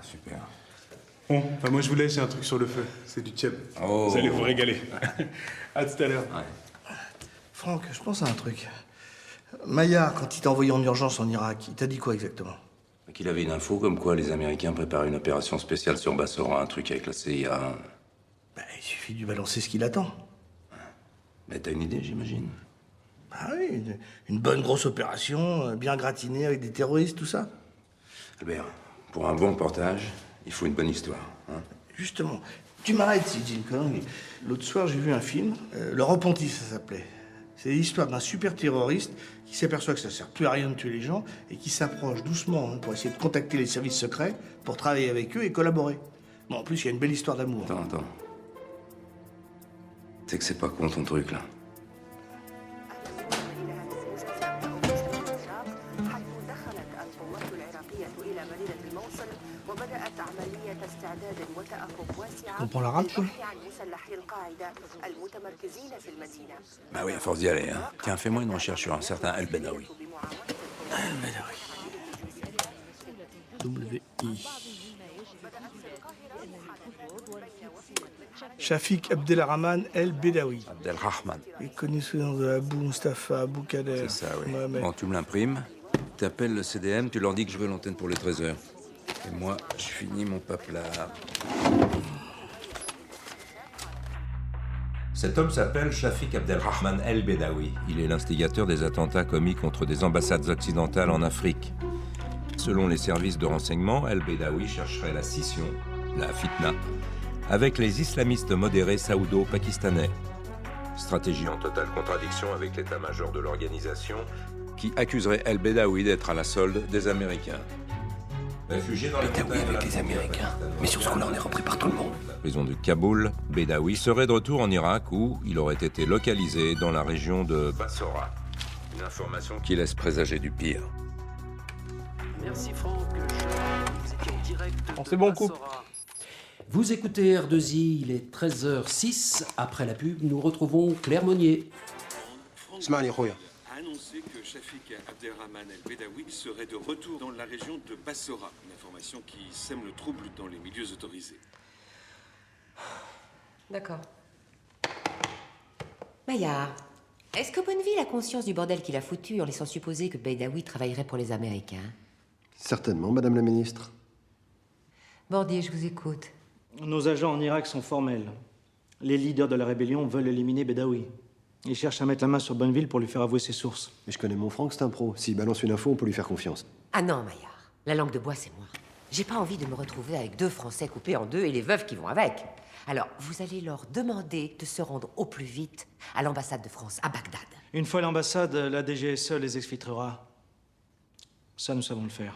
super. Bon, enfin moi je vous laisse, j'ai un truc sur le feu. C'est du tchèp. Oh. Vous allez vous régaler. À tout à l'heure. Ouais. Franck, je pense à un truc. Maillard, quand il t'a envoyé en urgence en Irak, il t'a dit quoi exactement? Qu'il avait une info comme quoi les Américains préparaient une opération spéciale sur Bassora, un truc avec la CIA. Ben, il suffit de lui balancer ce qu'il attend. Mais t'as une idée, j'imagine. Ah oui, une bonne grosse opération, bien gratinée avec des terroristes, tout ça. Albert, pour un bon reportage, il faut une bonne histoire. Hein. Justement, tu m'arrêtes si je dis une connerie. L'autre soir, j'ai vu un film, Le Repenti, ça s'appelait. C'est l'histoire d'un super terroriste qui s'aperçoit que ça sert plus à rien de tuer les gens et qui s'approche doucement pour essayer de contacter les services secrets pour travailler avec eux et collaborer. Bon, en plus, il y a une belle histoire d'amour. Attends. Tu sais que c'est pas con ton truc, là. Tu comprends l'arabe, toi? Bah oui, à force d'y aller, hein. Tiens, fais-moi une recherche sur un certain El-Bedawi. W-I. Shafik Abdelrahman El-Bedawi. Abdelrahman. Il est connu sous le nom de Abou Mustafa, Abou Kader. C'est ça, oui. Mohamed. Bon, tu me l'imprimes, t'appelles le CDM, tu leur dis que je veux l'antenne pour les 13h. Et moi, je finis mon papelard. Cet homme s'appelle Shafik Abdelrahman El-Bedawi. Il est l'instigateur des attentats commis contre des ambassades occidentales en Afrique. Selon les services de renseignement, El-Bedawi chercherait la scission, la fitna, avec les islamistes modérés saoudo-pakistanais. Stratégie en totale contradiction avec l'état-major de l'organisation, Qui accuserait El-Bedawi d'être à la solde des Américains. réfugié dans les montagnes avec les Américains. Mais sur ce coup-là, on est repris par tout le monde. prison de Kaboul, Bedawi serait de retour en Irak où il aurait été localisé dans la région de Bassora. Une information Qui laisse présager du pire. Merci Franck. Vous étiez en direct de Bon, c'est bon, coupe. Bassora. Vous écoutez R2I, il est 13h06. Après la pub, nous retrouvons Claire Monnier. اسمعني خويا a annoncé que Shafik Abdelrahman El-Bedawi serait de retour dans la région de Bassora. Une information qui sème le trouble dans les milieux autorisés. D'accord. Maillard, est-ce que Bonneville a conscience du bordel qu'il a foutu en laissant supposer que Bedawi travaillerait pour les Américains? Certainement, Madame la Ministre. Bordier, je vous écoute. Nos agents en Irak sont formels. Les leaders de la rébellion veulent éliminer Bedawi. Ils cherchent à mettre la main sur Bonneville pour lui faire avouer ses sources. Mais je connais mon Franck, c'est un pro. S'il balance une info, on peut lui faire confiance. Ah non, Maillard, la langue de bois, c'est moi. J'ai pas envie de me retrouver avec 2 Français coupés en 2 et les veuves qui vont avec. Alors, vous allez leur demander de se rendre au plus vite à l'ambassade de France, à Bagdad. Une fois à l'ambassade, la DGSE les exfiltrera. Ça, nous savons le faire.